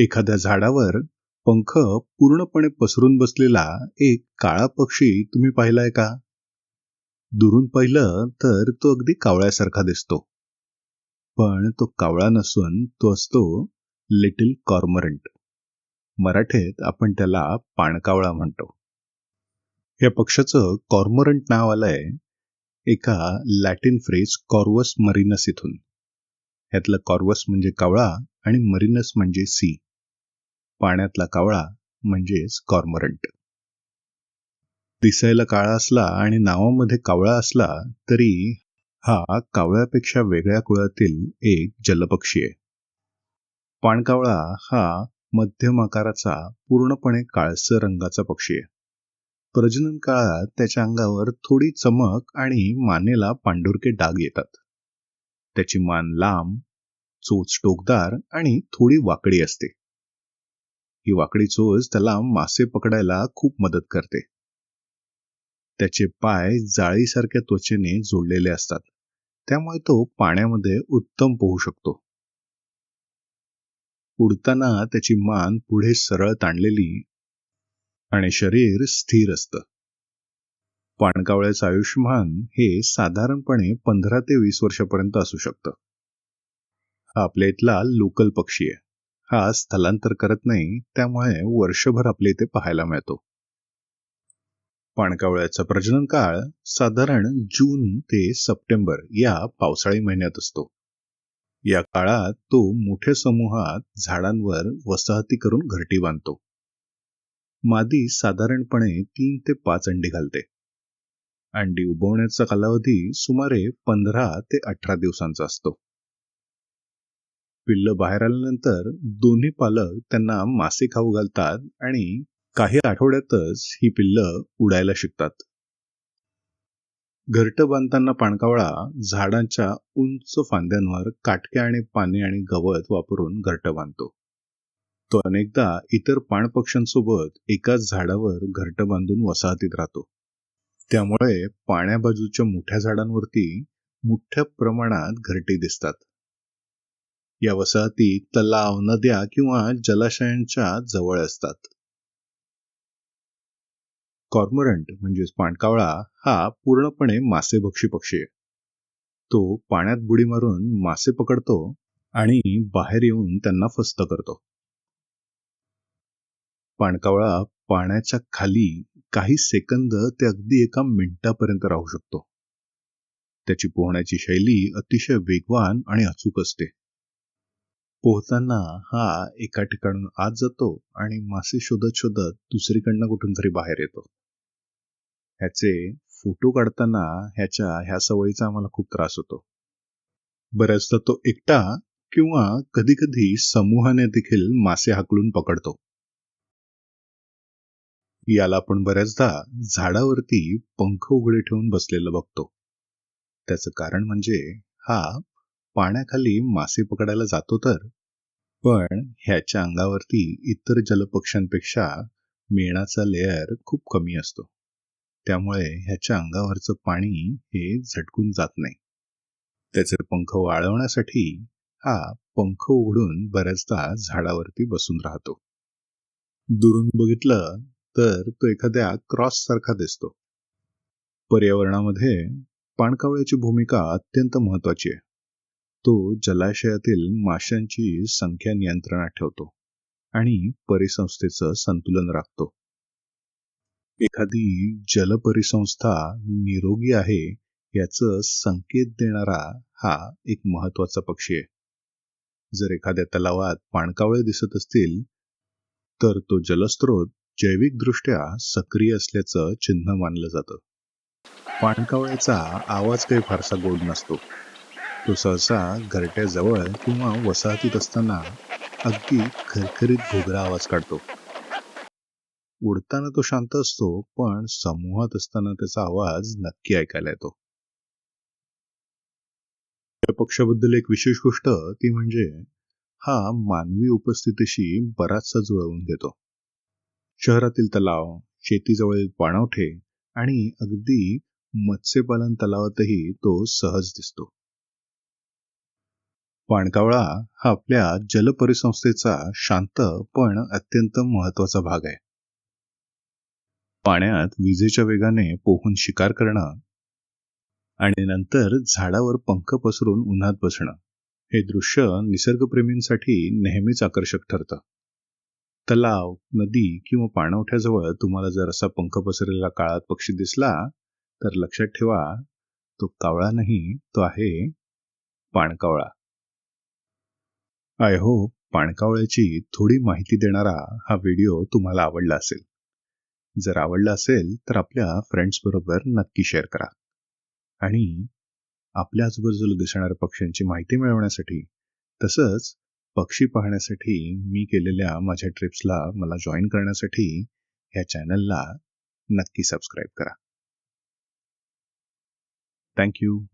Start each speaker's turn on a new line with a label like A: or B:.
A: एखाद्या झाडावर पंख पूर्णपणे पसरून बसलेला एक काळा पक्षी तुम्ही पाहिलाय का? दुरून पाहिलं तर तो अगदी कावळ्यासारखा दिसतो. पण तो कावळा नसून तो असतो लिटिल कॉर्मरंट. मराठीत आपण त्याला पाणकावळा म्हणतो. या पक्षाचं कॉर्मरंट नाव आलंय एका लॅटिन फ्रेज कॉर्वस मरिनस इथून. ह्यातलं कॉर्वस म्हणजे कावळा आणि मरिनस म्हणजे सी. पाण्यातला कावळा म्हणजेच कॉर्मरंट. दिसायला काळा असला आणि नावामध्ये कावळा असला तरी हा कावळ्यापेक्षा वेगळ्या कुळातील एक जलपक्षी आहे. पाणकावळा हा मध्यम आकाराचा पूर्णपणे काळसर रंगाचा पक्षी आहे. प्रजनन काळात त्याच्या अंगावर थोडी चमक आणि मानेला पांढुरके डाग येतात. त्याची मान लांब, चोच टोकदार आणि थोडी वाकडी असते. ही वाकडी चोच त्याला मासे पकडायला खूप मदत करते. त्याचे पाय जाळीसारख्या त्वचेने जोडलेले असतात, त्यामुळे तो पाण्यामध्ये उत्तम पोहू शकतो. उडताना त्याची मान पुढे सरळ ताणलेली आणि शरीर स्थिर असतं. पाणकावळ्याचं आयुष्यमान हे साधारणपणे 15 ते 20 वर्षापर्यंत असू शकतं. हा आपल्या इथला लोकल पक्षी आहे. हा स्थलांतर करत नाही, त्यामुळे वर्षभर आपल्या इथे पाहायला मिळतो. पाणकावळ्याचा प्रजनन काळ साधारण जून ते सप्टेंबर या पावसाळी महिन्यात असतो. या काळात तो मोठ्या समूहात झाडांवर वसाहती करून घरटी बांधतो. मादी साधारणपणे 3 ते 5 अंडी घालते. अंडी उबवण्याचा कालावधी सुमारे 15 ते 18 दिवसांचा असतो. पिल्लं बाहेर आल्यानंतर दोन्ही पालक त्यांना मासे खाऊ घालतात आणि काही आठवड्यातच ही पिल्लं उडायला शिकतात. घरटं बांधताना पाणकावळा झाडांच्या उंच फांद्यांवर काटके आणि पाने आणि गवत वापरून घरटं बांधतो. तो अनेकदा इतर पाणपक्ष्यांसोबत एकाच झाडावर घरटं बांधून वसाहतीत राहतो. त्यामुळे पाण्याबाजूच्या मोठ्या झाडांवरती मोठ्या प्रमाणात घरटी दिसतात. या वसाहती तलाव, नद्या किंवा जलाशयांच्या जवळ असतात. कॉर्मरंट म्हणजेच पाणकावळा हा पूर्णपणे मासेभक्षी पक्षी आहे. तो पाण्यात बुडी मारून मासे पकडतो आणि बाहेर येऊन त्यांना फस्त करतो. पाणकावळा पाण्याच्या खाली काही सेकंद ते अगदी एका मिनिटापर्यंत राहू शकतो. त्याची पोहण्याची शैली अतिशय वेगवान आणि अचूक असते. पोहताना हा एका ठिकाणून आत जातो आणि मासे शोधत शोधत दुसरीकडनं कुठून तरी बाहेर येतो. ह्याचे फोटो काढताना ह्या सवयीचा आम्हाला खूप त्रास होतो. बऱ्याचदा तो एकटा किंवा कधी कधी समूहाने देखील मासे हाकलून पकडतो. याला आपण बऱ्याचदा झाडावरती पंख उघडे ठेवून बसलेलं बघतो. त्याचं कारण म्हणजे हा पाण्याखाली मासे पकडायला जातो पण ह्याच्या अंगावरती इतर जलपक्ष्यांपेक्षा मेणाचा लेयर खूप कमी असतो. त्यामुळे ह्याच्या अंगावरचं पाणी हे झटकून जात नाही. त्याचे पंख वाळवण्यासाठी हा पंख उघडून बऱ्याचदा झाडावरती बसून राहतो. दुरून बघितलं तर तो एखाद्या क्रॉस सारखा दिसतो. पर्यावरणामध्ये पाणकावळ्याची भूमिका अत्यंत महत्वाची आहे. तो जलाशयातील माशांची संख्या नियंत्रणात ठेवतो आणि परिसंस्थेचं संतुलन राखतो. एखादी जलपरिसंस्था निरोगी आहे याचं संकेत देणारा हा एक महत्वाचा पक्षी आहे. जर एखाद्या तलावात पाणकावळे दिसत असतील तर तो जलस्रोत जैविकदृष्ट्या सक्रिय असल्याचं चिन्ह मानलं जातं. पाणकावळ्याचा आवाज काही फारसा गोड नसतो. तो सहसा घरट्याजवळ किंवा वसाहतीत असताना अगदी खरखरीत घोगरा आवाज काढतो. उडताना तो शांत असतो, पण समूहात असताना त्याचा आवाज नक्की ऐकायला येतो. या पक्षाबद्दल एक विशेष गोष्ट ती म्हणजे हा मानवी उपस्थितीशी बराचसा जुळवून घेतो. शहरातील तलाव, शेतीजवळील पाणवठे आणि अगदी मत्स्यपालन तलावातही तो सहज दिसतो. पाणकावळा हा आपल्या जलपरिसंस्थेचा शांत पण अत्यंत महत्वाचा भाग आहे. पाण्यात विजेच्या वेगाने पोहून शिकार करणं आणि नंतर झाडावर पंख पसरून उन्हात बसणं हे दृश्य निसर्गप्रेमींसाठी नेहमीच आकर्षक ठरतं. तलाव, नदी किंवा पाणवठ्याजवळ तुम्हाला जर असा पंख पसरलेला काळा पक्षी दिसला तर लक्षात ठेवा, तो कावळा नाही, तो आहे पाणकावळा. आय होप पाणकावळ्याची थोडी माहिती देणारा हा व्हिडिओ तुम्हाला आवडला असेल. जर आवडला असेल तर आपल्या फ्रेंड्स बरोबर नक्की शेअर करा. आणि आपल्या आजूबाजूला दिसणाऱ्या पक्ष्यांची माहिती मिळवण्यासाठी तसंच पक्षी पाहण्यासाठी मी केलेल्या माझ्या ट्रिप्सला मला जॉईन करण्यासाठी ह्या चॅनलला नक्की सबस्क्राईब करा. थँक्यू.